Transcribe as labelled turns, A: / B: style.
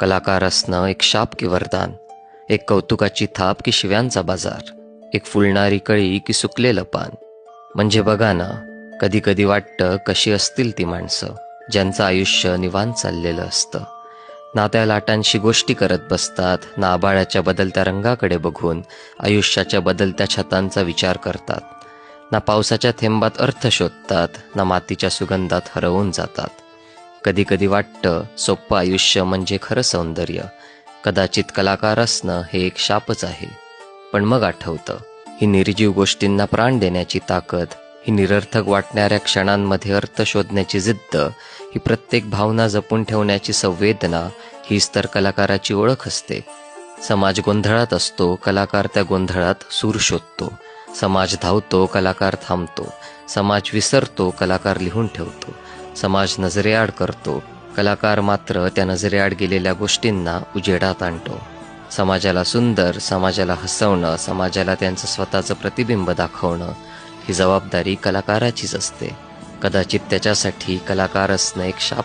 A: कलाकार असणं एक शाप की वरदान, एक कौतुकाची थाप की शिव्यांचा बाजार, एक फुलणारी कळी की सुकलेलं पान. म्हणजे बघा ना, कधी कधी वाटतं कशी असतील ती माणसं ज्यांचं आयुष्य निवांत चाललेलं असतं. ना त्या लाटांशी गोष्टी करत बसतात, ना आभाळाच्या बदलत्या रंगाकडे बघून आयुष्याच्या बदलत्या छतांचा विचार करतात, ना पावसाच्या थेंबात अर्थ शोधतात, ना मातीच्या सुगंधात हरवून जातात. कधी कधी वाटतं सोप्पं आयुष्य म्हणजे खरं सौंदर्य. कदाचित कलाकार असणं हे एक शापच आहे. पण मग आठवतं, ही निर्जीव गोष्टींना प्राण देण्याची ताकद, ही निरर्थक वाटणाऱ्या क्षणांमध्ये अर्थ शोधण्याची जिद्द, ही प्रत्येक भावना जपून ठेवण्याची संवेदना, हीच तर कलाकाराची ओळख असते. समाज गोंधळात असतो, कलाकार त्या गोंधळात सूर शोधतो. समाज धावतो, कलाकार थांबतो. समाज विसरतो, कलाकार लिहून ठेवतो. समाज नजरेआड करतो, कलाकार मात्र त्या नजरेआड गेलेल्या गोष्टींना उजेडात आणतो. समाजाला सुंदर, समाजाला हसवणं, समाजाला त्यांचं स्वतःचं प्रतिबिंब दाखवणं, ही जबाबदारी कलाकाराचीच असते. कदाचित त्याच्यासाठी कलाकार असणं एक शाप